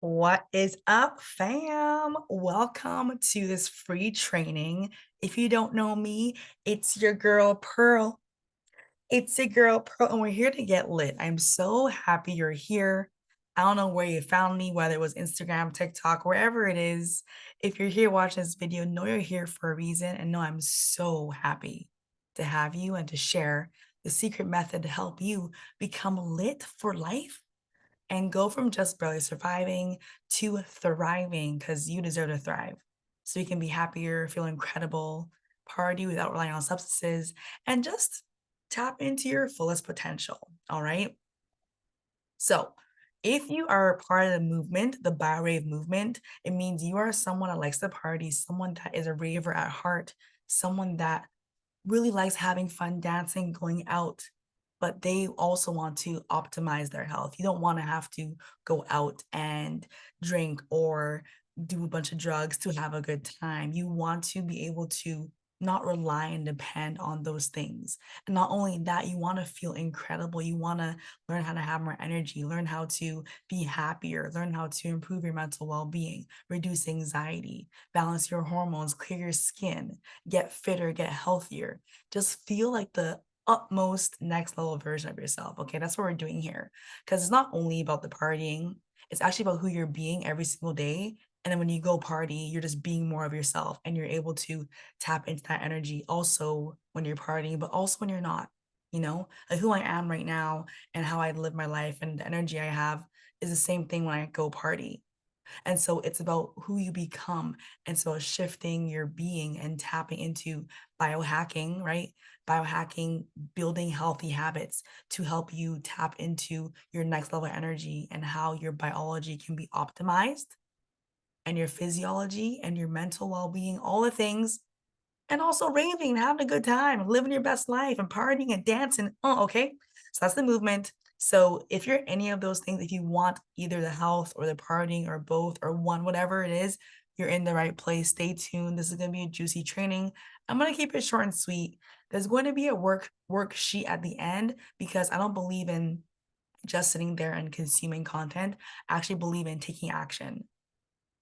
What is up, fam? Welcome to this free training. If you don't know me, it's your girl Pearl. It's your girl Pearl, and we're here to get lit. I'm so happy you're here. I don't know where you found me, whether it was Instagram, TikTok, wherever it is. If you're here watching this video, know you're here for a reason, and know I'm so happy to have you and to share the secret method to help you become lit for life and go from just barely surviving to thriving because you deserve to thrive. So you can be happier, feel incredible, party without relying on substances, and just tap into your fullest potential. All right. So, if you are a part of the movement, the biorave movement, it means you are someone that likes to party, someone that is a raver at heart, someone that really likes having fun dancing, going out, but they also want to optimize their health. You don't want to have to go out and drink or do a bunch of drugs to have a good time. You want to be able to not rely and depend on those things. And not only that, you want to feel incredible. You want to learn how to have more energy, learn how to be happier, learn how to improve your mental well being, reduce anxiety, balance your hormones, clear your skin, get fitter, get healthier. Just feel like the utmost next level version of yourself. Okay, that's what we're doing here. Because it's not only about the partying, it's actually about who you're being every single day. And then when you go party, you're just being more of yourself and you're able to tap into that energy also when you're partying, but also when you're not. Like who I am right now and how I live my life and the energy I have is the same thing when I go party. And so it's about who you become. And so shifting your being and tapping into biohacking, right? Biohacking, building healthy habits to help you tap into your next level energy and how your biology can be optimized and your physiology and your mental well being, all the things. And also raving, having a good time, living your best life and partying and dancing. Oh, okay. So that's the movement. So if you're any of those things, if you want either the health or the partying or both or one, whatever it is, you're in the right place. Stay tuned. This is going to be a juicy training. I'm going to keep it short and sweet. There's going to be a worksheet at the end because I don't believe in just sitting there and consuming content. I actually believe in taking action.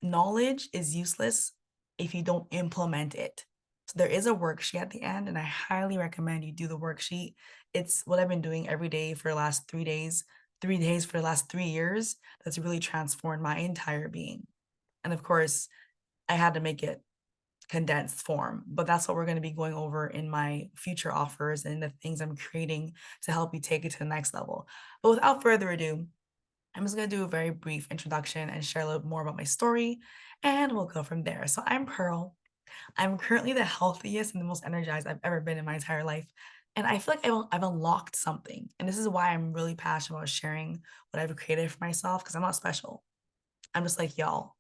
Knowledge is useless if you don't implement it. So there is a worksheet at the end, and I highly recommend you do the worksheet. It's what I've been doing every day for the last 3 days, 3 days for the last 3 years. That's really transformed my entire being. And of course, I had to make it condensed form, but that's what we're going to be going over in my future offers and the things I'm creating to help you take it to the next level. But without further ado, I'm just going to do a very brief introduction and share a little more about my story, and we'll go from there. So, I'm Pearl. I'm currently the healthiest and the most energized I've ever been in my entire life. And I feel like I've unlocked something. And this is why I'm really passionate about sharing what I've created for myself because I'm not special. I'm just like y'all.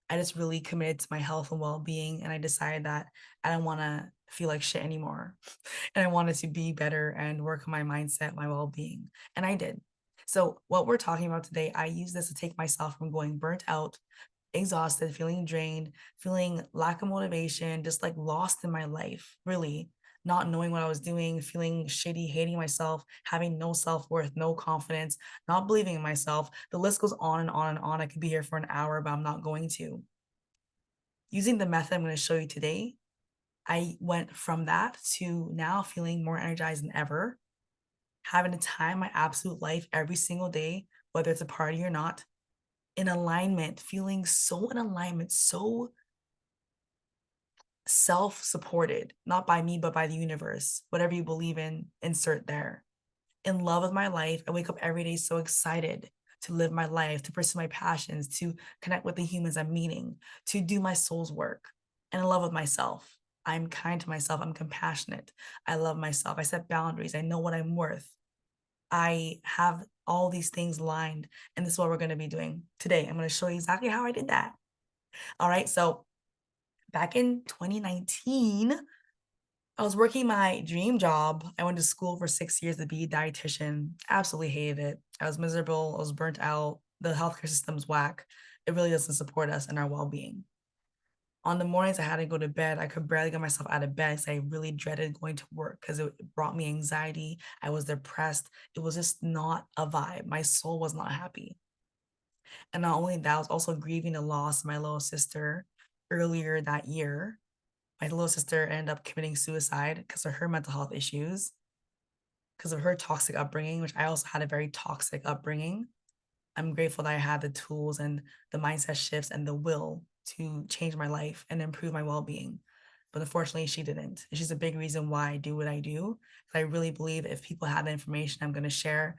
I just really committed to my health and well being. And I decided that I don't want to feel like shit anymore. And I wanted to be better and work on my mindset, my well being. And I did. So, what we're talking about today, I use this to take myself from going burnt out, exhausted, feeling drained, feeling lack of motivation, just like lost in my life, really, not knowing what I was doing, feeling shitty, hating myself, having no self worth, no confidence, not believing in myself. The list goes on and on and on. I could be here for an hour, but I'm not going to. Using the method I'm going to show you today, I went from that to now feeling more energized than ever, having to time my absolute life every single day, whether it's a party or not, in alignment, feeling so in alignment, so self supported, not by me, but by the universe. Whatever you believe in, insert there. In love with my life, I wake up every day so excited to live my life, to pursue my passions, to connect with the humans I'm meeting, to do my soul's work, and in love with myself. I'm kind to myself. I'm compassionate. I love myself. I set boundaries. I know what I'm worth. I have all these things lined, and this is what we're going to be doing today. I'm going to show you exactly how I did that. All right. So, back in 2019, I was working my dream job. I went to school for 6 years to be a dietitian. Absolutely hated it. I was miserable. I was burnt out. The healthcare system's whack. It really doesn't support us and our well-being. On the mornings I had to go to bed, I could barely get myself out of bed because I really dreaded going to work because it brought me anxiety. I was depressed. It was just not a vibe. My soul was not happy. And not only that, I was also grieving the loss of my little sister earlier that year. My little sister ended up committing suicide because of her mental health issues, because of her toxic upbringing, which I also had a very toxic upbringing. I'm grateful that I had the tools and the mindset shifts and the will to change my life and improve my well-being. But unfortunately, she didn't. And she's a big reason why I do what I do. I really believe if people had the information I'm going to share,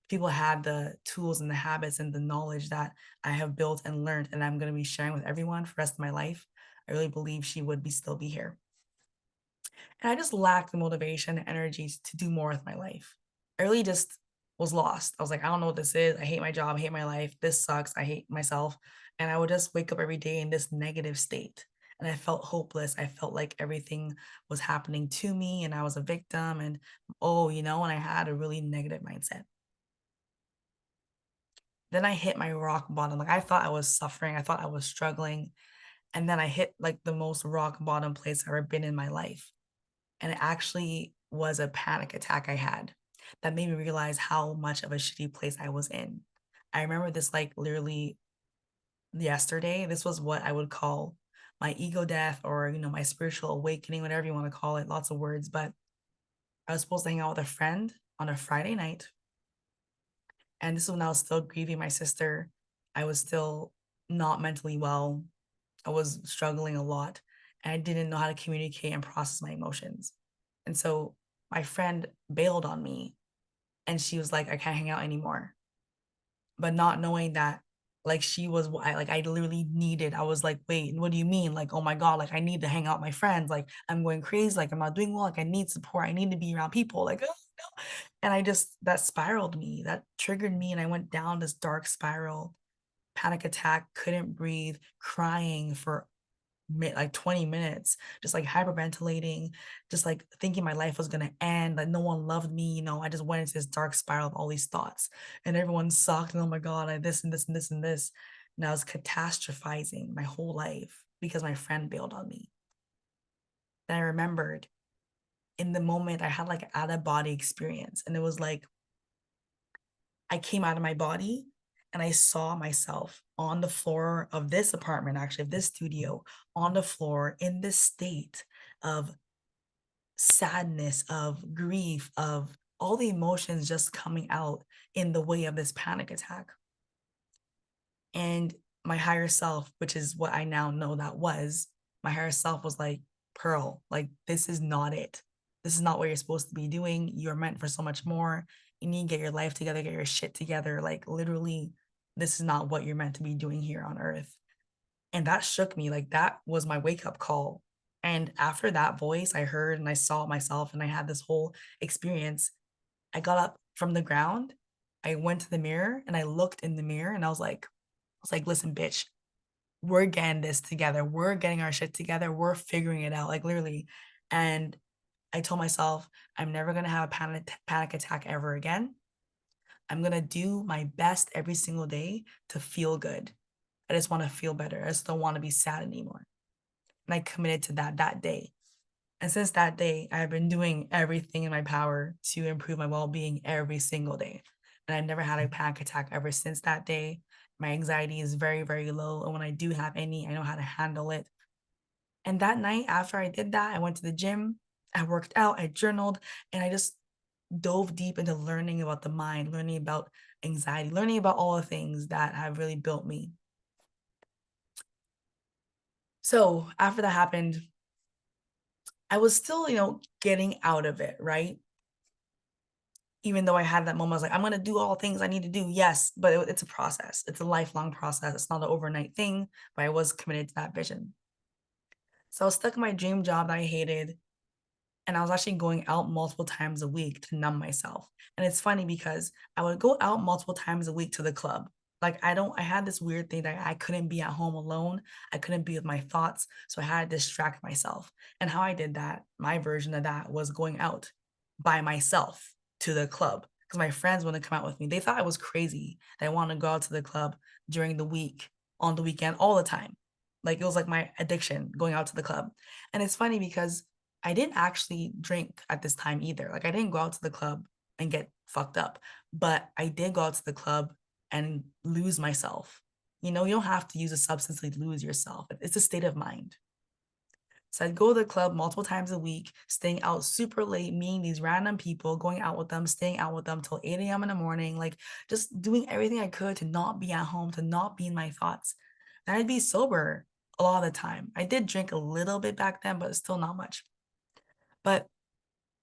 people had the tools and the habits and the knowledge that I have built and learned, and I'm going to be sharing with everyone for the rest of my life, I really believe she would be still be here. And I just lacked the motivation and energies to do more with my life. I really just was lost. I was like, I don't know what this is. I hate my job. I hate my life. This sucks. I hate myself. And I would just wake up every day in this negative state. And I felt hopeless. I felt like everything was happening to me and I was a victim. And and I had a really negative mindset. Then I hit my rock bottom. Like I thought I was suffering. I thought I was struggling. And then I hit like the most rock bottom place I've ever been in my life. And it actually was a panic attack I had that made me realize how much of a shitty place I was in. I remember this like literally yesterday. This was what I would call my ego death or, my spiritual awakening, whatever you want to call it, lots of words. But I was supposed to hang out with a friend on a Friday night. And this is when I was still grieving my sister. I was still not mentally well. I was struggling a lot and I didn't know how to communicate and process my emotions. And so my friend bailed on me and she was like, I can't hang out anymore. But not knowing that like she was I literally needed, I was like, wait, what do you mean? Like, oh my God, like I need to hang out with my friends. Like I'm going crazy, like I'm not doing well, like I need support, I need to be around people. Like, oh no. And I just that spiraled me, that triggered me, and I went down this dark spiral, panic attack, couldn't breathe, crying for like 20 minutes, just like hyperventilating, just like thinking my life was gonna end, like no one loved me, I just went into this dark spiral of all these thoughts. And everyone sucked, and oh my God, I this and this and this and this. And I was catastrophizing my whole life because my friend bailed on me. Then I remembered in the moment I had like an out of body experience. And it was like I came out of my body and I saw myself on the floor of this apartment, actually, of this studio, on the floor in this state of sadness, of grief, of all the emotions just coming out in the way of this panic attack. And my higher self, which is what I now know that was, my higher self was like, Pearl, like, this is not it. This is not what you're supposed to be doing. You're meant for so much more. You need to get your life together, get your shit together. Like, literally, this is not what you're meant to be doing here on earth. And that shook me. Like, that was my wake up call. And after that voice I heard and I saw myself and I had this whole experience, I got up from the ground. I went to the mirror and I looked in the mirror and I was like, listen, bitch, we're getting this together. We're getting our shit together. We're figuring it out, like literally. And I told myself, I'm never going to have a panic attack ever again. I'm going to do my best every single day to feel good. I just want to feel better. I just don't want to be sad anymore. And I committed to that day. And since that day, I've been doing everything in my power to improve my well being every single day. And I've never had a panic attack ever since that day. My anxiety is very, very low. And when I do have any, I know how to handle it. And that night, after I did that, I went to the gym, I worked out, I journaled, and I just dove deep into learning about the mind, learning about anxiety, learning about all the things that have really built me. So after that happened, I was still, getting out of it, right? Even though I had that moment, I was like, I'm going to do all things I need to do. Yes, but it's a process. It's a lifelong process. It's not an overnight thing, but I was committed to that vision. So I was stuck in my dream job that I hated. And I was actually going out multiple times a week to numb myself. And it's funny because I would go out multiple times a week to the club. Like I had this weird thing that I couldn't be at home alone. I couldn't be with my thoughts. So I had to distract myself. And how I did that, my version of that was going out by myself to the club. Because my friends wouldn't come out with me. They thought I was crazy. They wanted to go out to the club during the week, on the weekend, all the time. Like it was like my addiction going out to the club. And it's funny because I didn't actually drink at this time either. Like I didn't go out to the club and get fucked up, but I did go out to the club and lose myself. You know, you don't have to use a substance to lose yourself. It's a state of mind. So I'd go to the club multiple times a week, staying out super late, meeting these random people, going out with them, staying out with them till 8 a.m. in the morning, like just doing everything I could to not be at home, to not be in my thoughts. And I'd be sober a lot of the time. I did drink a little bit back then, but still not much. But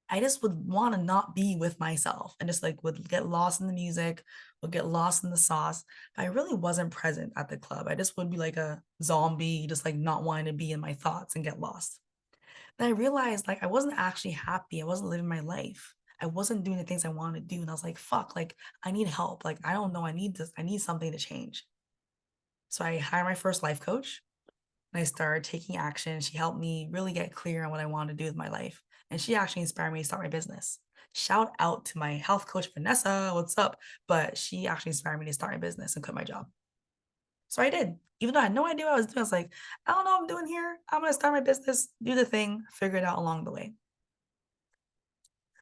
I just would want to not be with myself and just like would get lost in the music, would get lost in the sauce. But I really wasn't present at the club. I just would be like a zombie, just like not wanting to be in my thoughts and get lost. Then I realized like I wasn't actually happy. I wasn't living my life. I wasn't doing the things I wanted to do. And I was like, fuck, like I need help. Like I don't know. I need this. I need something to change. So I hired my first life coach and I started taking action. She helped me really get clear on what I wanted to do with my life. And she actually inspired me to start my business. Shout out to my health coach, Vanessa. What's up? But she actually inspired me to start my business and quit my job. So I did. Even though I had no idea what I was doing, I was like, I don't know what I'm doing here. I'm going to start my business, do the thing, figure it out along the way.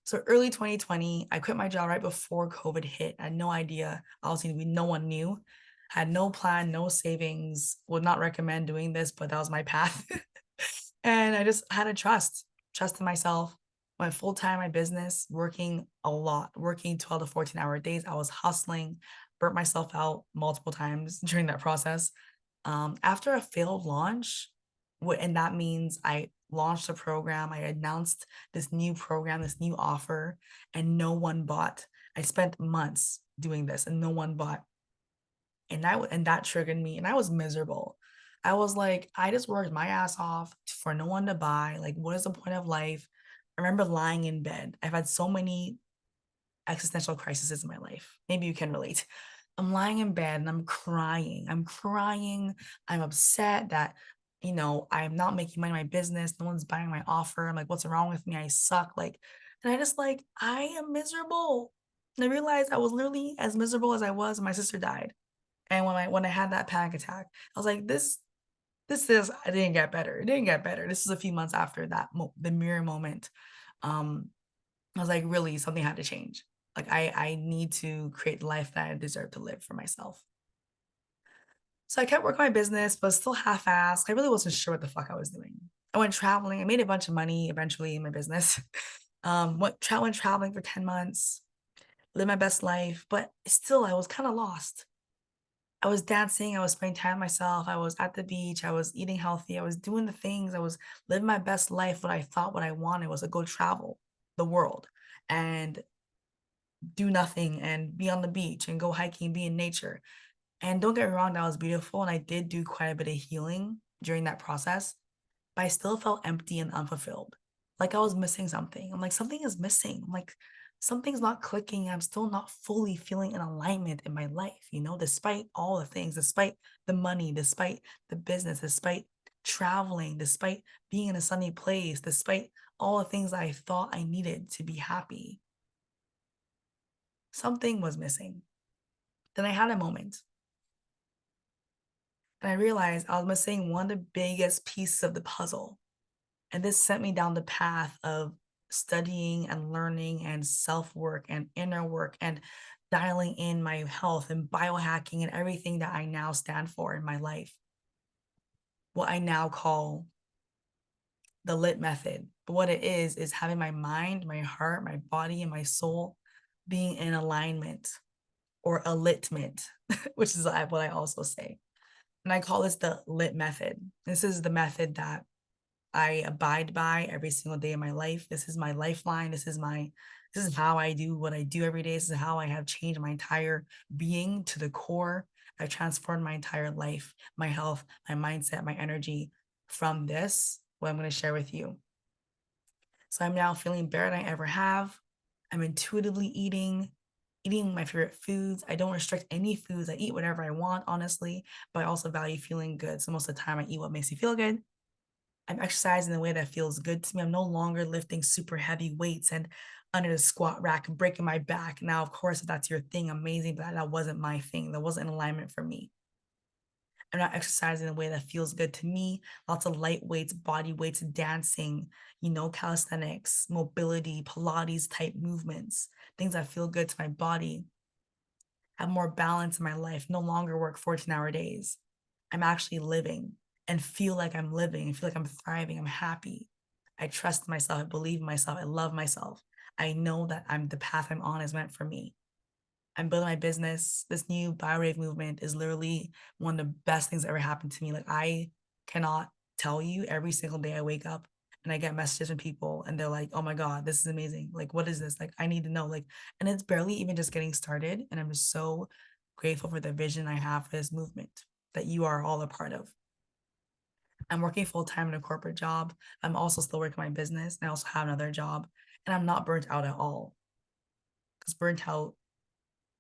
So early 2020, I quit my job right before COVID hit. I had no idea. Obviously, no one knew. Had no plan, no savings. Would not recommend doing this, but that was my path. And I just had to trust in myself. Went full time in my business, working a lot, working 12 to 14-hour days. I was hustling, burnt myself out multiple times during that process. After a failed launch, and that means I launched a program, I announced this new program, this new offer, and no one bought. I spent months doing this and no one bought. And that triggered me and I was miserable. I was like, I just worked my ass off for no one to buy. Like, what is the point of life? I remember lying in bed. I've had so many existential crises in my life. Maybe you can relate. I'm lying in bed and I'm crying. I'm crying. I'm upset that, I'm not making money in my business. No one's buying my offer. I'm like, what's wrong with me? I suck. Like, and I just like, I am miserable. And I realized I was literally as miserable as I was when my sister died. And when I had that panic attack, I was like, this is I didn't get better. It didn't get better. This was a few months after the mirror moment. Um, I was like, really, something had to change. Like I need to create the life that I deserve to live for myself. So I kept working my business, but still half-assed. I really wasn't sure what the fuck I was doing. I went traveling. I made a bunch of money eventually in my business. Went traveling for 10 months, lived my best life, but still I was kind of lost. I was dancing, I was spending time with myself, I was at the beach, I was eating healthy, I was doing the things, I was living my best life. What I wanted was to go travel the world and do nothing and be on the beach and go hiking, be in nature. And don't get me wrong, that was beautiful. And I did do quite a bit of healing during that process, but I still felt empty and unfulfilled. Like I was missing something. I'm like, something is missing. I'm like, something's not clicking. I'm still not fully feeling an alignment in my life, despite all the things, despite the money, despite the business, despite traveling, despite being in a sunny place, despite all the things that I thought I needed to be happy. Something was missing. Then I had a moment and I realized I was missing one of the biggest pieces of the puzzle. And this sent me down the path of studying and learning and self work and inner work and dialing in my health and biohacking and everything that I now stand for in my life. What I now call the LIT method. But what it is having my mind, my heart, my body, and my soul being in alignment or alitment, which is what I also say. And I call this the LIT method. This is the method that I abide by every single day of my life. This is my lifeline. This is how I do what I do every day. This is how I have changed my entire being to the core. I've transformed my entire life, my health, my mindset, my energy from this, what I'm going to share with you. So I'm now feeling better than I ever have. I'm intuitively eating my favorite foods. I don't restrict any foods. I eat whatever I want, honestly, but I also value feeling good. So most of the time I eat what makes me feel good. I'm exercising in a way that feels good to me. I'm no longer lifting super heavy weights and under the squat rack and breaking my back. Now, of course, if that's your thing, amazing, but that wasn't my thing. That wasn't in alignment for me. I'm not exercising in a way that feels good to me. Lots of light weights, body weights, dancing, calisthenics, mobility, Pilates type movements, things that feel good to my body. have more balance in my life, no longer work 14-hour days. I'm actually living and feel like I'm living, I feel like I'm thriving, I'm happy. I trust myself, I believe in myself, I love myself. I know that the path I'm on is meant for me. I'm building my business. This new BioRave movement is literally one of the best things that ever happened to me. Like, I cannot tell you, every single day I wake up and I get messages from people and they're like, oh my God, this is amazing. Like, what is this? Like, I need to know. Like, and it's barely even just getting started. And I'm just so grateful for the vision I have for this movement that you are all a part of. I'm working full time in a corporate job. I'm also still working my business. And I also have another job. And I'm not burnt out at all. Because burnt out,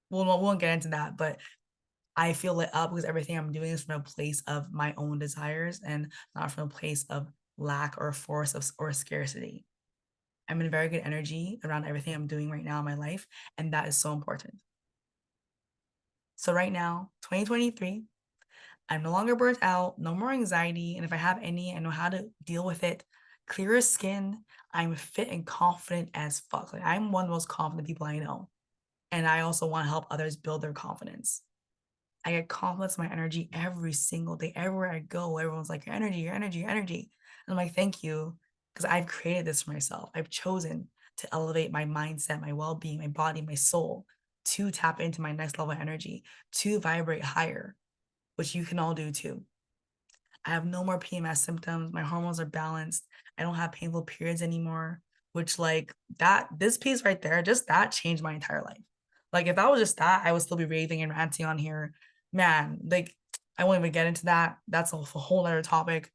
well, we won't get into that, but I feel lit up because everything I'm doing is from a place of my own desires and not from a place of lack or force of, or scarcity. I'm in very good energy around everything I'm doing right now in my life, and that is so important. So right now, 2023, I'm no longer burnt out, no more anxiety, and if I have any, I know how to deal with it. Clearer skin, I'm fit and confident as fuck. Like, I'm one of the most confident people I know, and I also want to help others build their confidence. I get compliments on my energy every single day. Everywhere I go, everyone's like, your energy, your energy, your energy. And I'm like, thank you. Because I've created this for myself. I've chosen to elevate my mindset, my well-being, my body, my soul, to tap into my next level of energy, to vibrate higher, which you can all do too. I have no more PMS symptoms. My hormones are balanced. I don't have painful periods anymore, which, like, that, this piece right there, just that changed my entire life. Like, if that was just that, I would still be raving and ranting on here. Man, like, I won't even get into that. That's a whole other topic.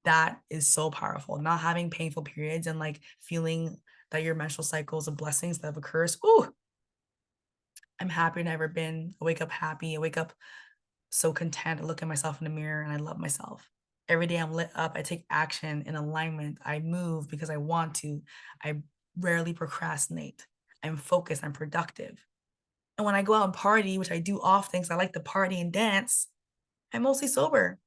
That is so powerful. Not having painful periods and like feeling that your menstrual cycle is a blessing instead of a curse. Ooh, I'm happier than I've ever been. I wake up happy. I wake up so content. I look at myself in the mirror and I love myself. Every day I'm lit up. I take action in alignment. I move because I want to. I rarely procrastinate. I'm focused. I'm productive. And when I go out and party, which I do often because I like to party and dance, I'm mostly sober.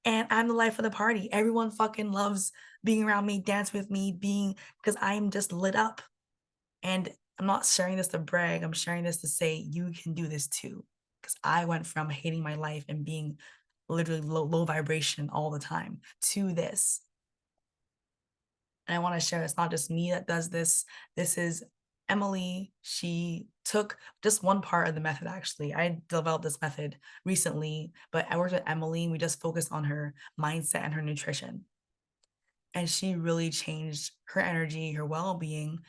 And I'm the life of the party. Everyone fucking loves being around me, dance with me, being, because I'm just lit up. And I'm not sharing this to brag. I'm sharing this to say you can do this too. Because I went from hating my life and being literally low vibration all the time to this. And I want to share it's not just me that does this. This is Emily. She took just one part of the method, actually. I developed this method recently, but I worked with Emily and we just focused on her mindset and her nutrition. And she really changed her energy, her well-being,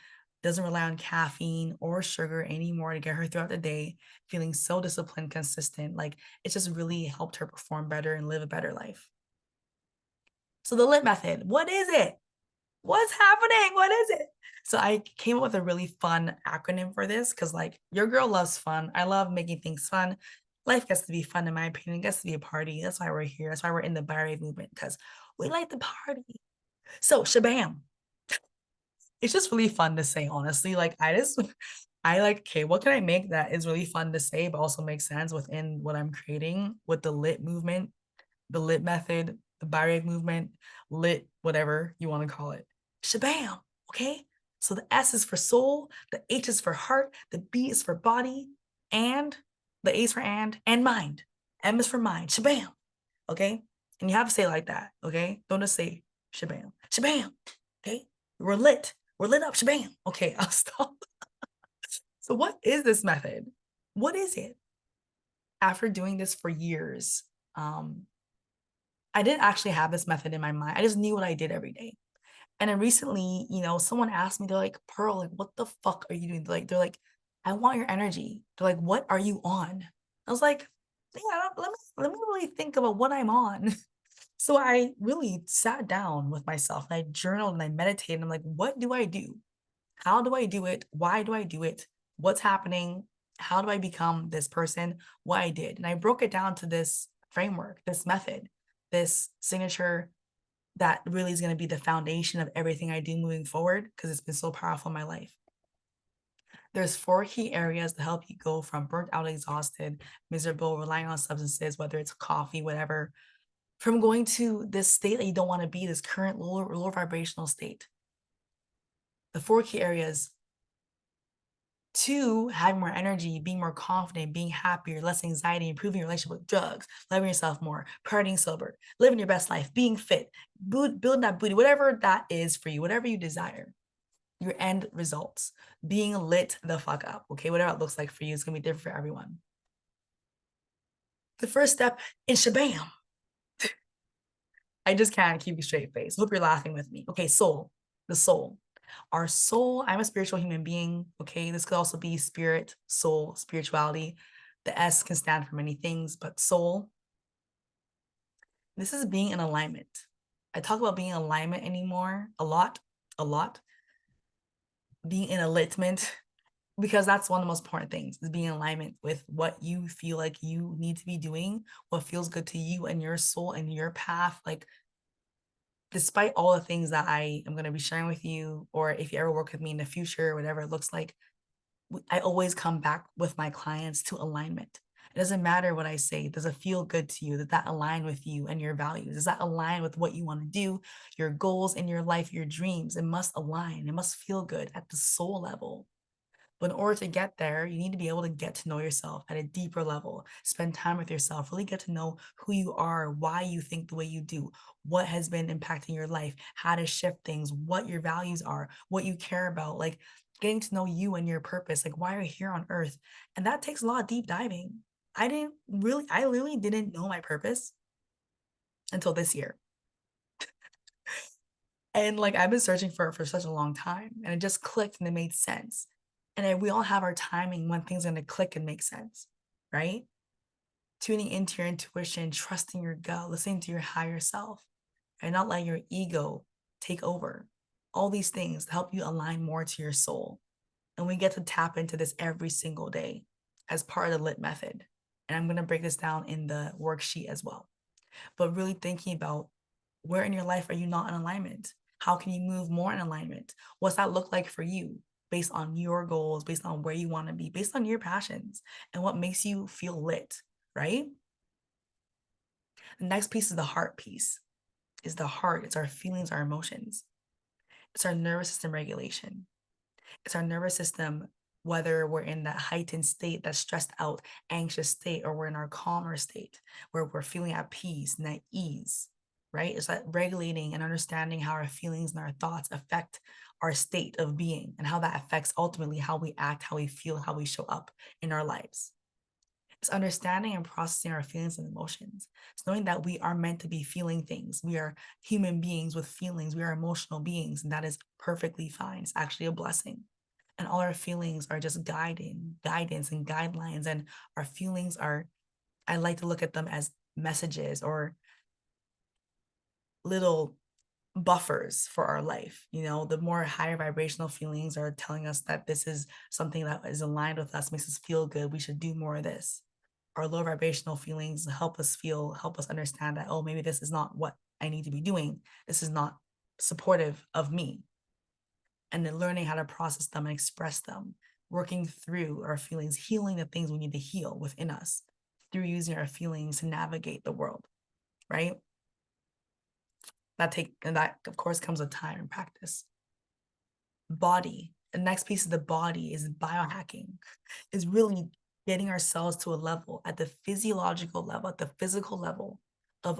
doesn't rely on caffeine or sugar anymore to get her throughout the day, feeling so disciplined, consistent. Like, it just really helped her perform better and live a better life. So the LIT method, what is it? What's happening? What is it? So I came up with a really fun acronym for this because, like, your girl loves fun. I love making things fun. Life gets to be fun, in my opinion. It gets to be a party. That's why we're here. That's why we're in the BioRave movement, because we like the party. So shabam. It's just really fun to say, honestly. Like, I like, okay, what can I make that is really fun to say, but also makes sense within what I'm creating with the LIT movement, the LIT method, the BioRave movement, LIT, whatever you want to call it. Shabam. Okay. So the S is for soul, the H is for heart, the B is for body, and the A is for and mind. M is for mind. Shabam. Okay. And you have to say it like that. Okay. Don't just say shabam. Shabam. Okay. We're lit. We're lit up. Shabam. Okay. I'll stop. So, what is this method? What is it? After doing this for years, I didn't actually have this method in my mind. I just knew what I did every day. And then recently, someone asked me, they're like, Pearl, like, what the fuck are you doing? They're like, I want your energy. They're like, what are you on? I was like, yeah, let me really think about what I'm on. So I really sat down with myself and I journaled and I meditated. I'm like, what do I do? How do I do it? Why do I do it? What's happening? How do I become this person? What I did. And I broke it down to this framework, this method, this signature that really is going to be the foundation of everything I do moving forward because it's been so powerful in my life. There's 4 key areas to help you go from burnt out, exhausted, miserable, relying on substances, whether it's coffee, whatever, from going to this state that you don't want to be, this current lower vibrational state. The 4 key areas Two, having more energy, being more confident, being happier, less anxiety, improving your relationship with drugs, loving yourself more, partying sober, living your best life, being fit, building that booty, whatever that is for you, whatever you desire, your end results, being lit the fuck up, okay? Whatever it looks like for you is gonna be different for everyone. The first step in shabam. I just can't keep a straight face. Hope you're laughing with me. Okay, soul, the soul. Our soul, I'm a spiritual human being. Okay, this could also be spirit, soul, spirituality. The S can stand for many things, but soul, this is being in alignment. I talk about being in alignment anymore a lot, being in alignment, because that's one of the most important things is being in alignment with what you feel like you need to be doing, what feels good to you and your soul and your path. Like, despite all the things that I am going to be sharing with you, or if you ever work with me in the future, whatever it looks like, I always come back with my clients to alignment. It doesn't matter what I say. Does it feel good to you? Does that align with you and your values? Does that align with what you want to do, your goals in your life, your dreams? It must align. It must feel good at the soul level. But in order to get there, you need to be able to get to know yourself at a deeper level, spend time with yourself, really get to know who you are, why you think the way you do, what has been impacting your life, how to shift things, what your values are, what you care about, like getting to know you and your purpose, like why are you here on earth? And that takes a lot of deep diving. I literally didn't know my purpose until this year. And like I've been searching for it for such a long time, and it just clicked and it made sense. And we all have our timing when things are going to click and make sense, right? Tuning into your intuition, trusting your gut, listening to your higher self, and not letting your ego take over. All these things help you align more to your soul. And we get to tap into this every single day as part of the LIT method. And I'm going to break this down in the worksheet as well. But really thinking about where in your life are you not in alignment? How can you move more in alignment? What's that look like for you based on your goals, based on where you want to be, based on your passions and what makes you feel lit, right? The next piece is the heart piece, is the heart. It's our feelings, our emotions. It's our nervous system regulation. It's our nervous system, whether we're in that heightened state, that stressed out, anxious state, or we're in our calmer state, where we're feeling at peace and at ease, right? It's that regulating and understanding how our feelings and our thoughts affect our state of being and how that affects ultimately how we act, how we feel, how we show up in our lives. It's understanding and processing our feelings and emotions. It's knowing that we are meant to be feeling things. We are human beings with feelings. We are emotional beings, and that is perfectly fine. It's actually a blessing. And all our feelings are just guidance and guidelines. And our feelings are, I like to look at them as messages or little buffers for our life. You know, the more higher vibrational feelings are telling us that this is something that is aligned with us, makes us feel good. We should do more of this. Our low vibrational feelings help us understand that, oh, maybe this is not what I need to be doing. This is not supportive of me. And then learning how to process them and express them, working through our feelings, healing the things we need to heal within us through using our feelings to navigate the world, right? And that of course comes with time and practice. Body. The next piece of the body is biohacking, is really getting ourselves to a level at the physiological level, at the physical level of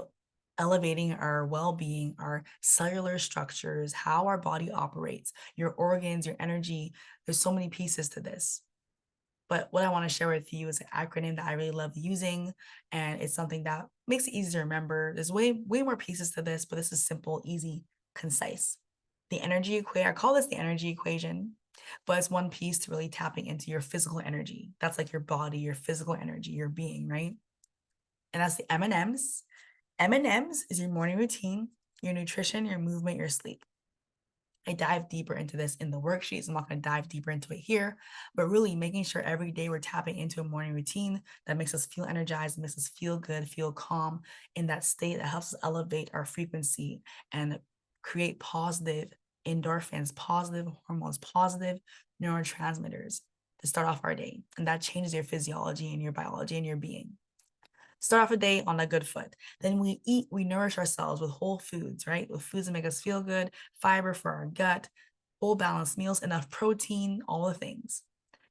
elevating our well-being, our cellular structures, how our body operates, your organs, your energy. There's so many pieces to this. But what I want to share with you is an acronym that I really love using, and it's something that makes it easy to remember. There's way more pieces to this, but this is simple, easy, concise. The energy equation, I call this the energy equation, but it's one piece to really tapping into your physical energy. That's like your body, your physical energy, your being, right? And that's the M&Ms. M&Ms is your morning routine, your nutrition, your movement, your sleep. I dive deeper into this in the worksheets. I'm not going to dive deeper into it here, but really making sure every day we're tapping into a morning routine that makes us feel energized, makes us feel good, feel calm in that state that helps us elevate our frequency and create positive endorphins, positive hormones, positive neurotransmitters to start off our day. And that changes your physiology and your biology and your being. Start off a day on a good foot. Then we nourish ourselves with whole foods, right? With foods that make us feel good, fiber for our gut, full balanced meals, enough protein, all the things.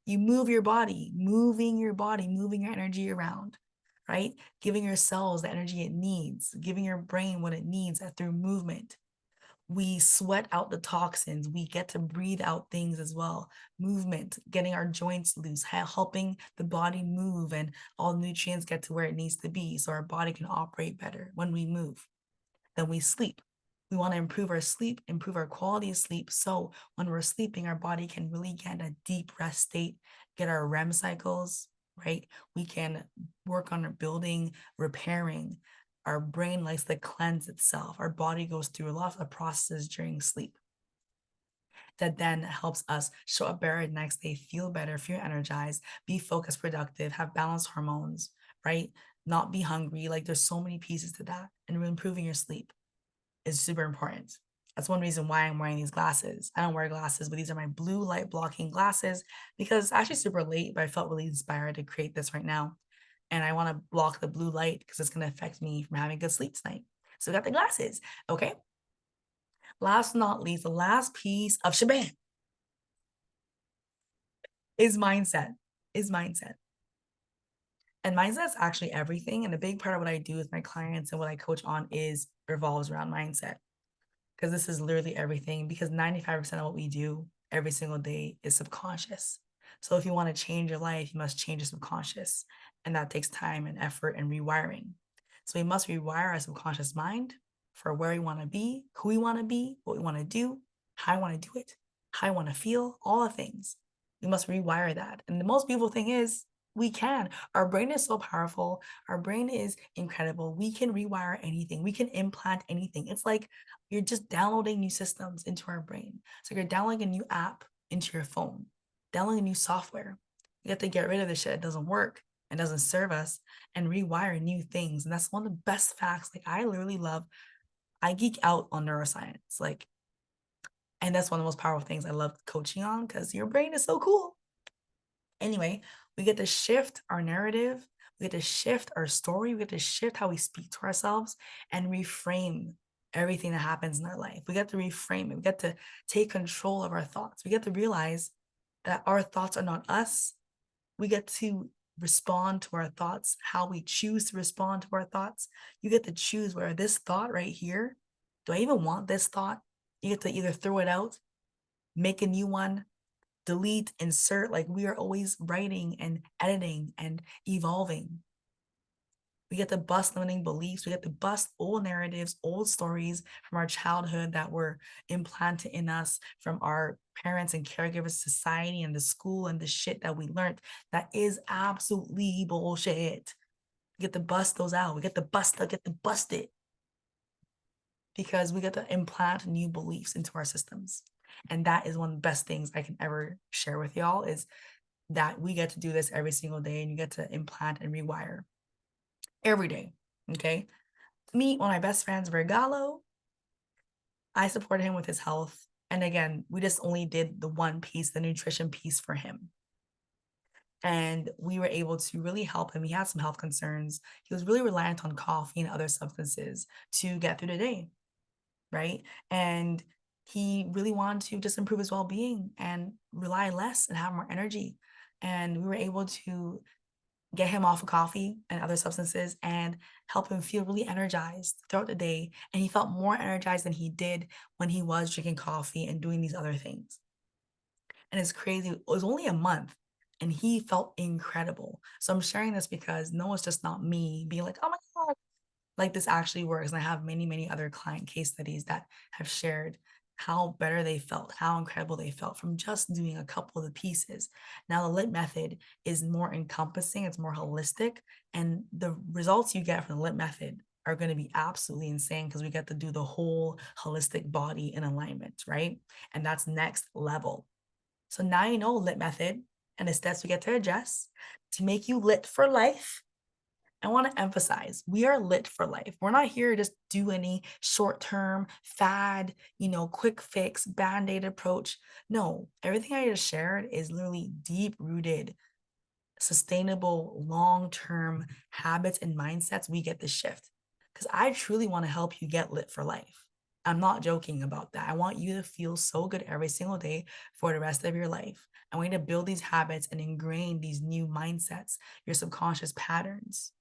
You move your body, moving your body, moving your energy around, right? Giving your cells the energy it needs, giving your brain what it needs through movement. We sweat out the toxins. We get to breathe out things as well. Movement, getting our joints loose, helping the body move, and all nutrients get to where it needs to be so our body can operate better when we move. Then we sleep. We want to improve our sleep, improve our quality of sleep. So when we're sleeping, our body can really get in a deep rest state, get our REM cycles, right? We can work on building, repairing. Our brain likes to cleanse itself. Our body goes through a lot of processes during sleep that then helps us show up better the next day, feel better, feel energized, be focused, productive, have balanced hormones, right? Not be hungry. Like there's so many pieces to that. And improving your sleep is super important. That's one reason why I'm wearing these glasses. I don't wear glasses, but these are my blue light blocking glasses because it's actually super late, but I felt really inspired to create this right now. And I want to block the blue light because it's going to affect me from having good sleep tonight. So we got the glasses. Okay. Last but not least, the last piece of shebang is mindset. Is mindset. And mindset's actually everything. And a big part of what I do with my clients and what I coach on is revolves around mindset. Because this is literally everything, because 95% of what we do every single day is subconscious. So if you want to change your life, you must change your subconscious. And that takes time and effort and rewiring. So we must rewire our subconscious mind for where we want to be, who we want to be, what we want to do, how I want to do it, how I want to feel, all the things. We must rewire that. And the most beautiful thing is we can. Our brain is so powerful. Our brain is incredible. We can rewire anything. We can implant anything. It's like you're just downloading new systems into our brain. So you're downloading a new app into your phone, downloading new software. You have to get rid of the shit that doesn't work and doesn't serve us and rewire new things. And that's one of the best facts. Like I literally love, I geek out on neuroscience. Like, and that's one of the most powerful things I love coaching on because your brain is so cool. Anyway, we get to shift our narrative. We get to shift our story. We get to shift how we speak to ourselves and reframe everything that happens in our life. We get to reframe it. We get to take control of our thoughts. We get to realize that our thoughts are not us. We get to respond to our thoughts, how we choose to respond to our thoughts. You get to choose where this thought right here, do I even want this thought? You get to either throw it out, make a new one, delete, insert. Like we are always writing and editing and evolving. We get to bust limiting beliefs. We get to bust old narratives, old stories from our childhood that were implanted in us from our parents and caregivers, society, and the school and the shit that we learned that is absolutely bullshit. We get to bust those out. We get to bust it because we get to implant new beliefs into our systems. And that is one of the best things I can ever share with y'all is that we get to do this every single day and you get to implant and rewire every day. Okay. Meet one of my best friends, Vergalo. I supported him with his health. And again, we just only did the one piece, the nutrition piece for him. And we were able to really help him. He had some health concerns. He was really reliant on coffee and other substances to get through the day. Right. And he really wanted to just improve his well-being and rely less and have more energy. And we were able to get him off of coffee and other substances and help him feel really energized throughout the day. And he felt more energized than he did when he was drinking coffee and doing these other things. And it's crazy. It was only a month and he felt incredible. So I'm sharing this because no, it's just not me being like, oh my God, like this actually works. And I have many, many other client case studies that have shared how better they felt, how incredible they felt from just doing a couple of the pieces. Now, the LIT method is more encompassing, it's more holistic, and the results you get from the LIT method are going to be absolutely insane because we get to do the whole holistic body in alignment, right? And that's next level. So now you know LIT method and the steps we get to address to make you lit for life. I want to emphasize we are lit for life. We're not here to just do any short-term fad, quick fix, band-aid approach. No, everything I just shared is literally deep-rooted, sustainable, long-term habits and mindsets we get to shift. Because I truly want to help you get lit for life. I'm not joking about that. I want you to feel so good every single day for the rest of your life. I want you to build these habits and ingrain these new mindsets, your subconscious patterns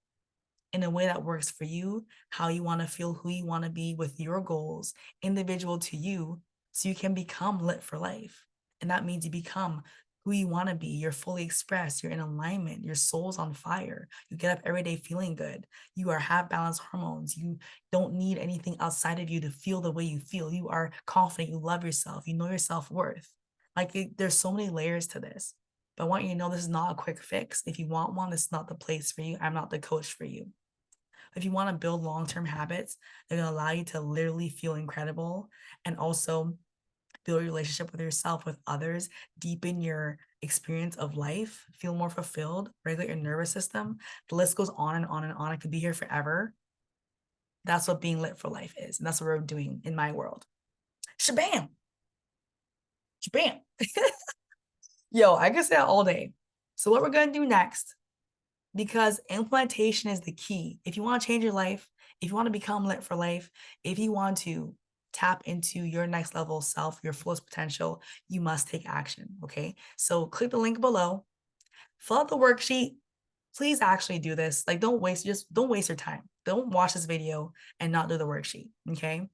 in a way that works for you, how you want to feel, who you want to be with your goals, individual to you, so you can become lit for life. And that means you become who you want to be. You're fully expressed, you're in alignment, your soul's on fire. You get up every day feeling good. You are have balanced hormones. You don't need anything outside of you to feel the way you feel. You are confident, you love yourself, you know your self-worth. There's so many layers to this. But I want you to know this is not a quick fix. If you want one, this is not the place for you. I'm not the coach for you. If you want to build long-term habits, they're going to allow you to literally feel incredible and also build a relationship with yourself, with others, deepen your experience of life, feel more fulfilled, regulate your nervous system. The list goes on and on and on. I could be here forever. That's what being lit for life is. And that's what we're doing in my world. Shabam! Shabam! Yo, I could say that all day. So what we're going to do next, because implementation is the key. If you want to change your life, if you want to become lit for life, if you want to tap into your next level self, your fullest potential, you must take action. Okay. So click the link below, fill out the worksheet. Please actually do this. Like, don't waste your time. Don't watch this video and not do the worksheet. Okay.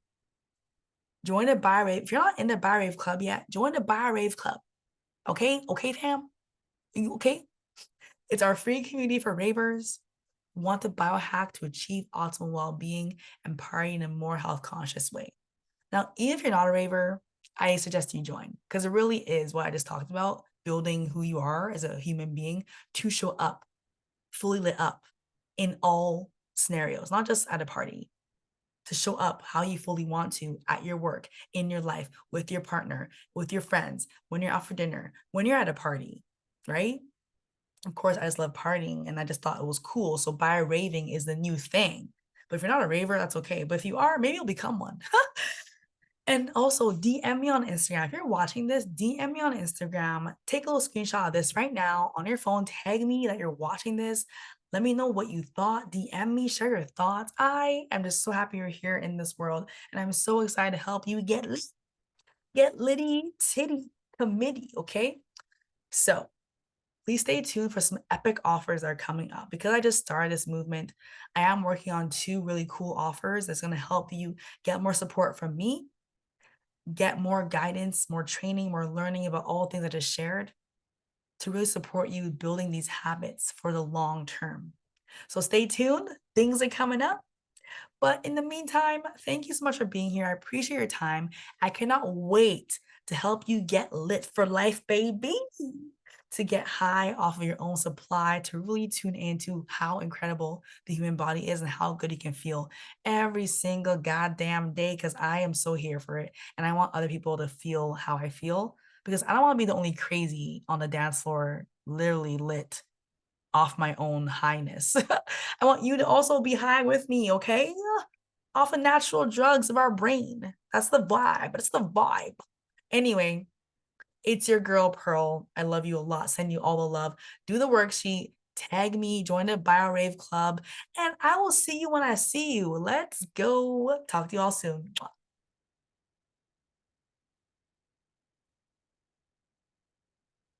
Join the Buy Rave. If you're not in the Buy Rave Club yet, join the Buy Rave Club. Okay. Okay, fam. You okay? It's our free community for ravers who want to biohack to achieve optimal well-being, empowering in a more health-conscious way. Now, even if you're not a raver, I suggest you join because it really is what I just talked about, building who you are as a human being to show up, fully lit up in all scenarios, not just at a party, to show up how you fully want to at your work, in your life, with your partner, with your friends, when you're out for dinner, when you're at a party, right? Of course, I just love partying and I just thought it was cool. So buy raving is the new thing. But if you're not a raver, that's okay. But if you are, maybe you'll become one. And also DM me on Instagram. If you're watching this, DM me on Instagram. Take a little screenshot of this right now on your phone. Tag me that you're watching this. Let me know what you thought. DM me, share your thoughts. I am just so happy you're here in this world. And I'm so excited to help you get litty titty committee. Okay. So please stay tuned for some epic offers that are coming up. Because I just started this movement, I am working on 2 really cool offers that's going to help you get more support from me, get more guidance, more training, more learning about all the things I just shared to really support you building these habits for the long term. So stay tuned. Things are coming up. But in the meantime, thank you so much for being here. I appreciate your time. I cannot wait to help you get lit for life, baby. To get high off of your own supply, to really tune into how incredible the human body is and how good you can feel every single goddamn day. Because I am so here for it. And I want other people to feel how I feel because I don't want to be the only crazy on the dance floor, literally lit off my own highness. I want you to also be high with me, okay? Off of natural drugs of our brain. That's the vibe. It's the vibe. Anyway, it's your girl, Pearl. I love you a lot. Send you all the love. Do the worksheet. Tag me. Join the BioRave Club. And I will see you when I see you. Let's go. Talk to you all soon.